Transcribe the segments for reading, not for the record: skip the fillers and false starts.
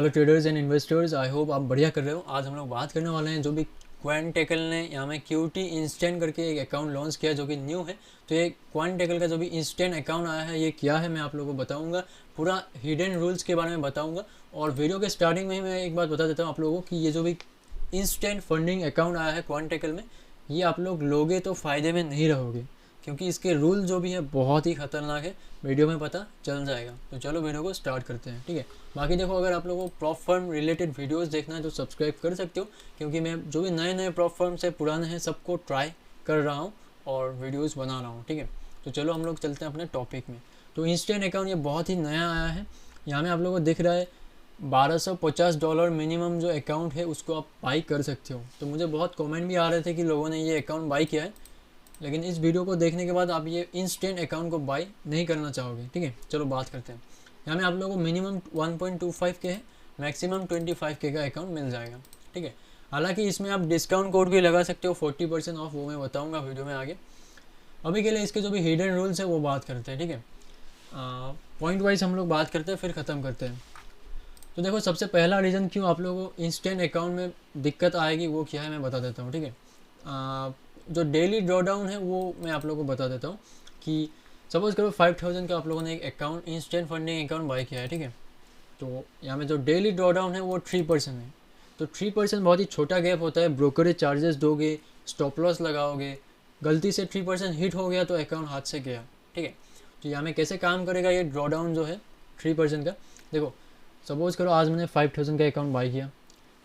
Hello traders and investors, I hope आप बढ़िया कर रहे हो। आज हम लोग बात करने वाले हैं जो भी क्वांटेकल ने यहाँ में क्यूटी इंस्टेंट करके एक अकाउंट लॉन्च किया जो कि न्यू है। तो ये क्वांटेकल का जो भी इंस्टेंट अकाउंट आया है ये क्या है मैं आप लोगों को बताऊंगा, पूरा हिडन रूल्स के बारे में बताऊंगा। और वीडियो के स्टार्टिंग में ही मैं एक बात बता देता हूँ आप लोगों को कि ये जो भी इंस्टेंट फंडिंग अकाउंट आया है क्वांटेकल में, ये आप लोग लोगे तो फ़ायदे में नहीं रहोगे, क्योंकि इसके रूल जो भी है बहुत ही ख़तरनाक है। वीडियो में पता चल जाएगा। तो चलो वीडियो को स्टार्ट करते हैं, ठीक है। बाकी देखो, अगर आप लोगों को प्रॉप फर्म रिलेटेड वीडियोस देखना है तो सब्सक्राइब कर सकते हो, क्योंकि मैं जो भी नए नए प्रॉप फर्म से पुराने हैं सबको ट्राई कर रहा हूँ और वीडियोस बना रहा हूँ, ठीक है। तो चलो हम लोग चलते हैं अपने टॉपिक में। तो इंस्टेंट अकाउंट ये बहुत ही नया आया है। यहाँ में आप लोगों को दिख रहा है $1250 मिनिमम जो अकाउंट है उसको आप बाई कर सकते हो। तो मुझे बहुत कमेंट भी आ रहे थे कि लोगों ने ये अकाउंट बाई किया है, लेकिन इस वीडियो को देखने के बाद आप ये इंस्टेंट अकाउंट को बाई नहीं करना चाहोगे, ठीक है। चलो बात करते हैं। यहाँ में आप लोगों को मिनिमम 1.25 के है, मैक्सिमम 25 के का अकाउंट मिल जाएगा, ठीक है। हालांकि इसमें आप डिस्काउंट कोड भी लगा सकते हो 40% ऑफ, वो मैं बताऊँगा वीडियो में आगे। अभी के लिए इसके जो भी हिडन रूल्स है वो बात करते हैं, ठीक है। पॉइंट वाइज हम लोग बात करते हैं फिर ख़त्म करते हैं। तो देखो, सबसे पहला रीज़न क्यों आप लोगों को इंस्टेंट अकाउंट में दिक्कत आएगी वो क्या है मैं बता देता हूँ, ठीक है। जो डेली ड्रॉडाउन है वो मैं आप लोगों को बता देता हूँ कि सपोज़ करो 5000 का आप लोगों ने एक account instant funding account by किया है, ठीक है। तो यहाँ में जो डेली ड्रॉडाउन है वो 3% है। तो 3% बहुत ही छोटा गैप होता है। ब्रोकरेज चार्जेस दोगे, स्टॉप लॉस लगाओगे, गलती से 3% हिट हो गया तो अकाउंट हाथ से गया, ठीक है। तो यहाँ में कैसे काम करेगा ये ड्रॉडाउन जो है 3% का। देखो, सपोज़ करो आज मैंने 5000 का अकाउंट बाई किया,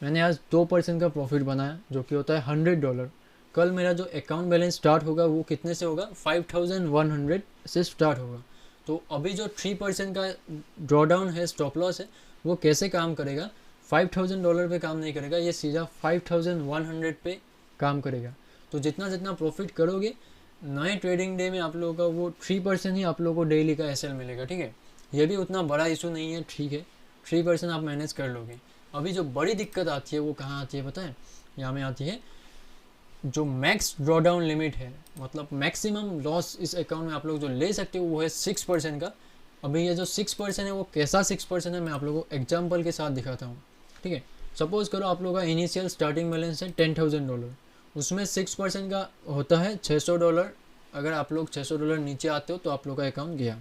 मैंने आज 2% का प्रॉफिट बनाया जो कि होता है $100। कल मेरा जो अकाउंट बैलेंस स्टार्ट होगा वो कितने से होगा? 5100 से स्टार्ट होगा। तो अभी जो 3% का ड्रॉडाउन है, स्टॉप लॉस है, वो कैसे काम करेगा? $5000 पे काम नहीं करेगा, ये सीधा 5100 पे काम करेगा। तो जितना जितना प्रॉफिट करोगे नए ट्रेडिंग डे में आप लोगों का वो 3% ही आप लोगों को डेली का एसएल मिलेगा, ठीक है। ये भी उतना बड़ा इशू नहीं है, ठीक है, 3% आप मैनेज कर लोगे। अभी जो बड़ी दिक्कत आती है वो कहाँ आती है पता है? यहाँ में आती है जो मैक्स ड्रॉडाउन लिमिट है, मतलब मैक्सिमम लॉस इस अकाउंट में आप लोग जो ले सकते हो वो है 6% का। अभी ये जो 6% है वो कैसा 6% है मैं आप लोगों को एग्जांपल के साथ दिखाता हूँ, ठीक है। सपोज़ करो आप लोगों का इनिशियल स्टार्टिंग बैलेंस है $10,000, उसमें 6% का होता है $600। अगर आप लोग $600 नीचे आते हो तो आप लोग का अकाउंट गया,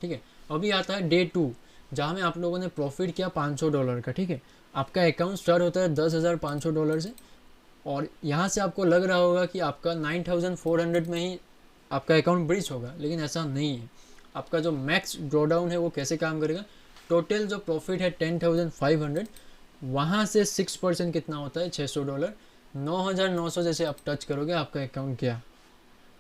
ठीक है। अभी आता है डे 2 जहाँ में आप लोगों ने प्रॉफिट किया $500 का, ठीक है। आपका अकाउंट स्टार्ट होता है $10,500 से, और यहाँ से आपको लग रहा होगा कि आपका 9400 में ही आपका अकाउंट ब्रीच होगा, लेकिन ऐसा नहीं है। आपका जो मैक्स ड्रॉडाउन है वो कैसे काम करेगा? टोटल जो प्रॉफिट है 10,500, वहाँ से 6% कितना होता है? $600। 9,900 जैसे आप टच करोगे आपका अकाउंट गया।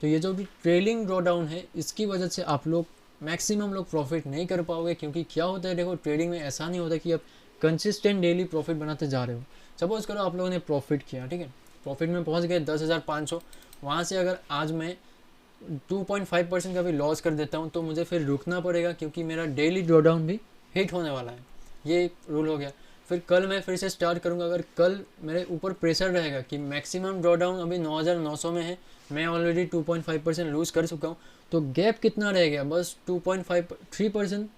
तो ये जो भी ट्रेलिंग ड्रॉडाउन है इसकी वजह से आप लोग मैक्सिमम लोग प्रॉफिट नहीं कर पाओगे, क्योंकि क्या होता है देखो, ट्रेडिंग में ऐसा नहीं होता कि आप कंसिस्टेंट डेली प्रॉफिट बनाते जा रहे हो। सपोज़ करो आप लोगों ने प्रॉफिट किया, ठीक है, प्रॉफिट में पहुंच गए 10,500। वहाँ से अगर आज मैं 2.5% का भी लॉस कर देता हूँ तो मुझे फिर रुकना पड़ेगा, क्योंकि मेरा डेली ड्रॉडाउन भी हिट होने वाला है। ये रूल हो गया। फिर कल मैं फिर से स्टार्ट करूँगा। अगर कल मेरे ऊपर प्रेशर रहेगा कि मैक्सिमम ड्रॉडाउन अभी 9,900 में है, मैं ऑलरेडी 2.5% लूज़ कर चुका हूँ, तो गैप कितना रह गया? बस 3%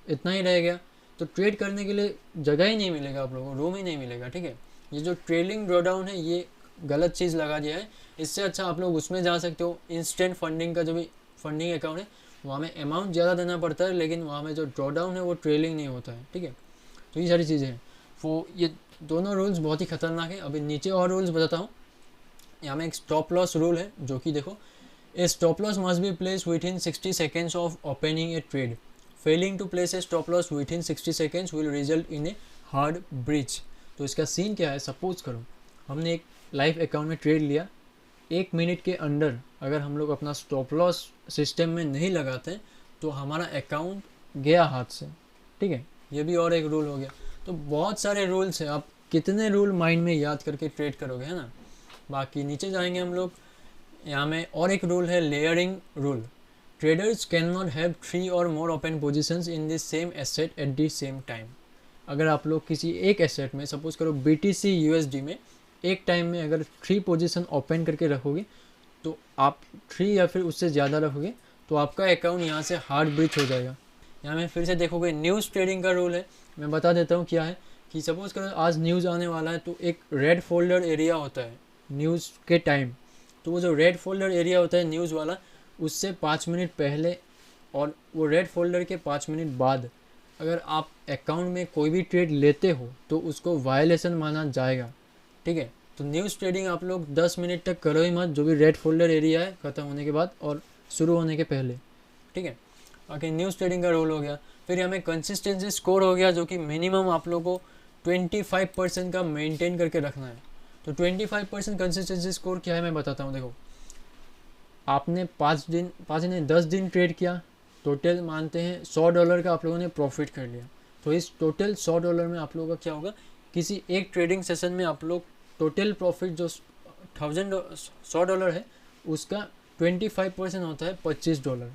इतना ही रह गया। तो ट्रेड करने के लिए जगह ही नहीं मिलेगा आप लोगों को, रूम ही नहीं मिलेगा, ठीक है। ये जो ट्रेलिंग ड्रॉडाउन है ये गलत चीज़ लगा दिया है। इससे अच्छा आप लोग उसमें जा सकते हो, इंस्टेंट फंडिंग का जो भी फंडिंग अकाउंट है वहाँ में अमाउंट ज़्यादा देना पड़ता है, लेकिन वहाँ में जो ड्रॉडाउन है वो ट्रेलिंग नहीं होता है, ठीक है। तो ये सारी चीज़ें हैं। वो ये दोनों रूल्स बहुत ही खतरनाक है। अभी नीचे और रूल्स बताता हूँ। यहाँ में एक स्टॉप लॉस रूल है जो कि देखो, a stop loss must be place within 60 seconds of opening a trade. Failing to place a stop loss within 60 seconds will result in a hard breach. तो इसका scene क्या है? Suppose करो हमने एक लाइव अकाउंट में trade लिया, 1 minute के अंडर अगर हम लोग अपना स्टॉप लॉस सिस्टम में नहीं लगाते तो हमारा अकाउंट गया हाथ से, ठीक है। ये भी और एक रूल हो गया। तो बहुत सारे रूल्स हैं, आप कितने रूल माइंड में याद करके ट्रेड करोगे, है ना। बाकी नीचे जाएंगे हम लोग। यहाँ में और एक रूल है layering rule. Traders can not have 3 और more open positions in the same asset at the same time. अगर आप लोग किसी एक एसेट में, सपोज करो BTC USD में, एक टाइम में अगर 3 पोजीशन ओपन करके रखोगे तो आप 3 या फिर उससे ज़्यादा रखोगे तो आपका अकाउंट यहाँ से हार्ड ब्रीच हो जाएगा। यहाँ में फिर से देखोगे न्यूज़ ट्रेडिंग का रूल है, मैं बता देता हूँ क्या है। कि सपोज़ करो आज न्यूज़ आने वाला है, तो एक रेड फोल्डर एरिया होता है न्यूज़ के टाइम, तो वो जो रेड फोल्डर एरिया होता है न्यूज़ वाला, उससे 5 मिनट पहले और वो रेड फोल्डर के 5 मिनट बाद अगर आप अकाउंट में कोई भी ट्रेड लेते हो तो उसको वायलेशन माना जाएगा, ठीक है। तो न्यूज़ ट्रेडिंग आप लोग 10 मिनट तक करो ही मत, जो भी रेड फोल्डर एरिया है ख़त्म होने के बाद और शुरू होने के पहले, ठीक है। बाकी न्यूज़ ट्रेडिंग का रोल हो गया। फिर हमें कंसिस्टेंसी स्कोर हो गया, जो कि मिनिमम आप लोगों को 25% का मेंटेन करके रखना है। तो 25% कंसिस्टेंसी स्कोर क्या है मैं बताता हूँ। देखो, आपने 10 दिन ट्रेड किया, टोटल मानते हैं $100 का आप लोगों ने प्रॉफिट कर लिया। तो इस टोटल $100 में आप लोगों का क्या होगा, किसी एक ट्रेडिंग सेशन में आप लोग टोटल प्रॉफिट जो $100 है उसका 25% होता है $25।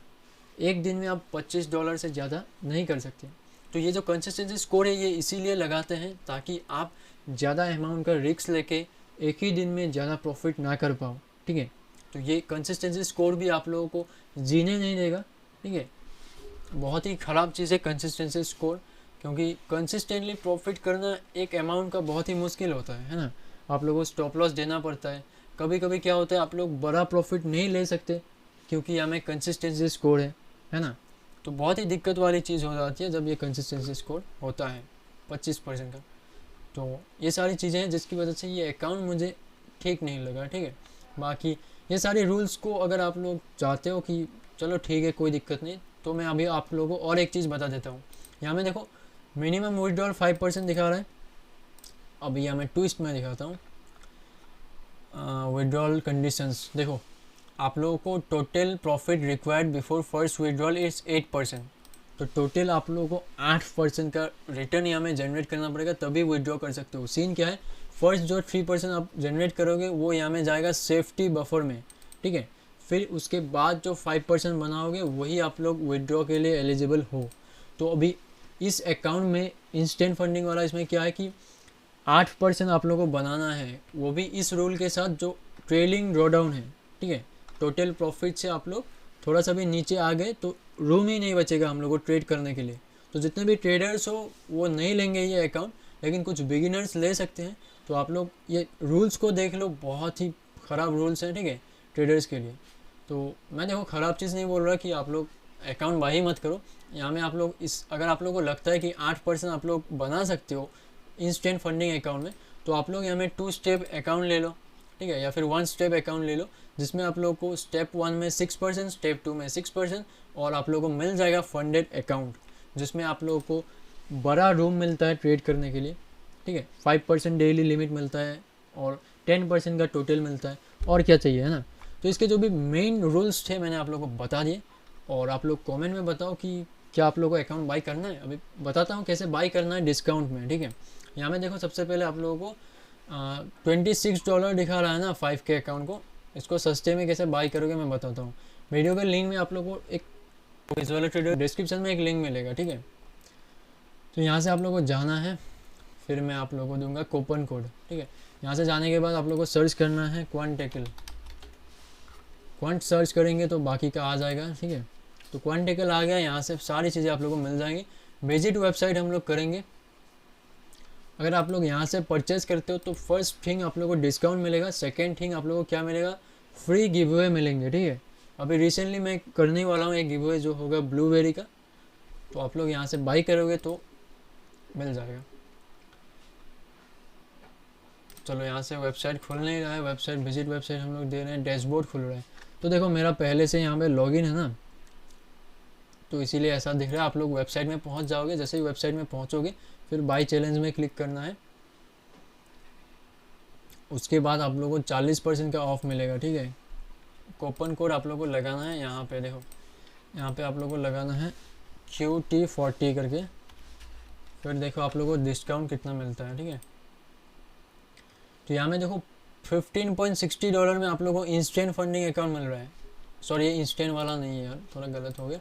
एक दिन में आप $25 से ज़्यादा नहीं कर सकते। तो ये जो कंसिस्टेंसी स्कोर है ये इसीलिए लगाते हैं ताकि आप ज़्यादा अमाउंट का रिस्क लेके एक ही दिन में ज़्यादा प्रॉफिट ना कर पाओ, ठीक है। तो ये कंसिस्टेंसी स्कोर भी आप लोगों को जीने नहीं देगा, ठीक है। बहुत ही ख़राब चीज़ है कंसिस्टेंसी स्कोर, क्योंकि कंसिस्टेंटली प्रॉफिट करना एक अमाउंट का बहुत ही मुश्किल होता है ना। आप लोगों को स्टॉप लॉस देना पड़ता है। कभी कभी क्या होता है, आप लोग बड़ा प्रॉफिट नहीं ले सकते क्योंकि हमें कंसिस्टेंसी स्कोर है ना। तो बहुत ही दिक्कत वाली चीज़ हो जाती है जब ये कंसिस्टेंसी स्कोर होता है 25% का। तो ये सारी चीज़ें हैं जिसकी वजह से ये अकाउंट मुझे ठीक नहीं लगा, ठीक है। बाकी ये सारे रूल्स को अगर आप लोग चाहते हो कि चलो ठीक है कोई दिक्कत नहीं, तो मैं अभी आप लोगों को और एक चीज़ बता देता हूँ। यहाँ में देखो मिनिमम विड्रॉल 5% दिखा रहा है। अभी यहाँ मैं ट्विस्ट में दिखाता हूँ। विड्रॉल कंडीशंस देखो, आप लोगों को total profit required before first withdrawal is 8%। तो टोटल आप लोगों को 8% का रिटर्न यहाँ में जनरेट करना पड़ेगा, तभी विड्रॉ कर सकते हो। सीन क्या है, फर्स्ट जो 3% आप जनरेट करोगे वो यहाँ में जाएगा सेफ्टी बफर में, ठीक है। फिर उसके बाद जो 5% बनाओगे वही आप लोग विड्रॉ के लिए एलिजिबल हो। तो अभी इस अकाउंट में इंस्टेंट फंडिंग वाला इसमें क्या है कि 8% आप लोगों को बनाना है, वो भी इस रूल के साथ जो ट्रेलिंग ड्रॉडाउन है, ठीक है। टोटल प्रॉफिट से आप लोग थोड़ा सा भी नीचे आ गए तो रूम ही नहीं बचेगा हम लोग को ट्रेड करने के लिए। तो जितने भी ट्रेडर्स हो वो नहीं लेंगे ये अकाउंट, लेकिन कुछ बिगिनर्स ले सकते हैं। तो आप लोग ये रूल्स को देख लो, बहुत ही ख़राब रूल्स हैं, ठीक है, ट्रेडर्स के लिए। तो मैं देखो ख़राब चीज़ नहीं बोल रहा कि आप लोग अकाउंट बाई मत करो। यहाँ में आप लोग अगर आप लोगों को लगता है कि 8% आप लोग बना सकते हो इंस्टेंट फंडिंग अकाउंट में, तो आप लोग यहाँ में 2 स्टेप अकाउंट ले लो, ठीक है, या फिर 1 स्टेप अकाउंट ले लो, जिसमें आप लोग को स्टेप 1 में 6%, स्टेप 2 में 6%, और आप लोगों को मिल जाएगा फंडेड अकाउंट, जिसमें आप लोगों को बड़ा रूम मिलता है ट्रेड करने के लिए, ठीक है। 5% डेली लिमिट मिलता है और 10% का टोटल मिलता है, और क्या चाहिए, है ना। तो इसके जो भी मेन रूल्स थे मैंने आप लोगों को बता दिए, और आप लोग कमेंट में बताओ कि क्या आप लोगों को अकाउंट बाई करना है। अभी बताता हूँ कैसे बाई करना है डिस्काउंट में, ठीक है। यहाँ में देखो सबसे पहले आप लोगों को $26 दिखा रहा है ना 5K अकाउंट को, इसको सस्ते में कैसे बाई करोगे मैं बताता हूँ। वीडियो के लिंक में आप लोगों को एक विजुअल ट्रेडर डिस्क्रिप्शन में एक लिंक मिलेगा, ठीक है। तो यहाँ से आप लोगों को जाना है, फिर मैं आप लोगों को दूंगा कूपन कोड, ठीक है। यहाँ से जाने के बाद आप लोगों को सर्च करना है क्वांटेकल। क्वांट सर्च करेंगे तो बाकी का आ जाएगा, ठीक है। तो क्वांटेकल आ गया, यहाँ से सारी चीज़ें आप लोगों को मिल जाएंगी। विजिट वेबसाइट हम लोग करेंगे। अगर आप लोग यहाँ से परचेज़ करते हो तो फर्स्ट थिंग आप लोगों को डिस्काउंट मिलेगा, सेकेंड थिंग आप लोगों को क्या मिलेगा, फ्री गिव अवे मिलेंगे, ठीक है। अभी रिसेंटली मैं करने वाला हूँ एक गिव अवे जो होगा ब्लूबेरी का, तो आप लोग यहाँ से बाई करोगे तो मिल जाएगा। चलो यहाँ से वेबसाइट खुल नहीं रहा है, वेबसाइट विजिट वेबसाइट हम लोग दे रहे हैं, डैशबोर्ड खुल रहा है। तो देखो मेरा पहले से यहाँ पे लॉगिन है ना, तो इसीलिए ऐसा दिख रहा है। आप लोग वेबसाइट में पहुँच जाओगे, जैसे ही वेबसाइट में पहुँचोगे फिर बाई चैलेंज में क्लिक करना है। उसके बाद आप लोगों को 40% का ऑफ मिलेगा, ठीक है। कूपन कोड आप लोगों को लगाना है, यहाँ पे देखो, यहाँ पे आप लोगों को लगाना है QT40 करके, फिर देखो आप लोगों को डिस्काउंट कितना मिलता है, ठीक है। तो यहाँ में देखो $15.60 में आप लोगों को इंस्टेंट फंडिंग अकाउंट मिल रहा है। सॉरी ये इंस्टेंट वाला नहीं है यार, थोड़ा गलत हो गया,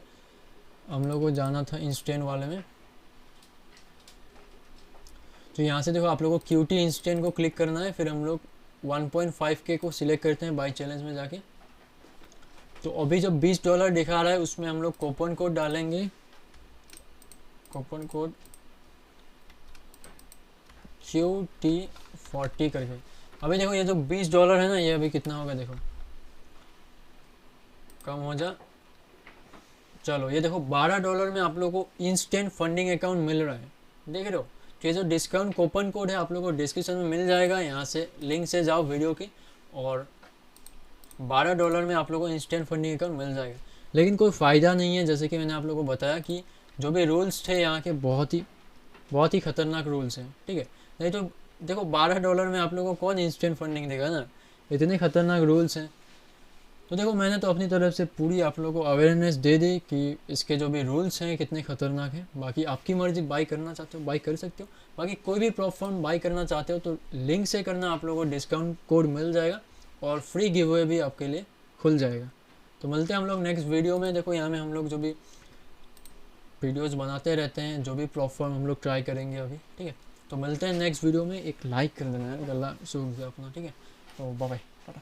हम लोग को जाना था इंस्टेंट वाले में। तो यहाँ से देखो आप लोगों को QT इंस्टेंट को क्लिक करना है, फिर हम लोग 1.5K को सिलेक्ट करते हैं बाई चैलेंज में जाके। तो अभी जो $20 दिखा रहा है उसमें हम लोग कूपन कोड डालेंगे, कूपन कोड QT40 करके। अभी देखो ये जो $20 है ना, ये अभी कितना होगा देखो, कम हो जा, चलो ये देखो $12 में आप लोगों को इंस्टेंट फंडिंग अकाउंट मिल रहा है, देख रहे हो। तो ये जो डिस्काउंट कूपन कोड है आप लोगों को डिस्क्रिप्शन में मिल जाएगा, यहाँ से लिंक से जाओ वीडियो की, और $12 में आप लोगों को इंस्टेंट फंडिंग अकाउंट मिल जाएगा। लेकिन कोई फ़ायदा नहीं है, जैसे कि मैंने आप लोगों को बताया कि जो भी रूल्स थे यहाँ के बहुत ही ख़तरनाक रूल्स हैं, ठीक है। नहीं तो देखो $12 में आप लोगों को कौन इंस्टेंट फंडिंग देगा ना, इतने ख़तरनाक रूल्स हैं। तो देखो मैंने तो अपनी तरफ से पूरी आप लोगों को अवेयरनेस दे दी कि इसके जो भी रूल्स हैं कितने ख़तरनाक हैं। बाकी आपकी मर्ज़ी, बाई करना चाहते हो बाई कर सकते हो, बाकी कोई भी प्लेटफॉर्म बाई करना चाहते हो तो लिंक से करना, आप लोगों को डिस्काउंट कोड मिल जाएगा और फ्री गिव अवे भी आपके लिए खुल जाएगा। तो मिलते हैं हम लोग नेक्स्ट वीडियो में। देखो यहाँ में हम लोग जो भी वीडियोज़ बनाते रहते हैं, जो भी प्लेटफॉर्म हम लोग ट्राई करेंगे अभी, ठीक है। तो मिलते हैं नेक्स्ट वीडियो में। एक लाइक कर देना है, गला सूख गया अपना, ठीक है। तो बाय बाय, टाटा।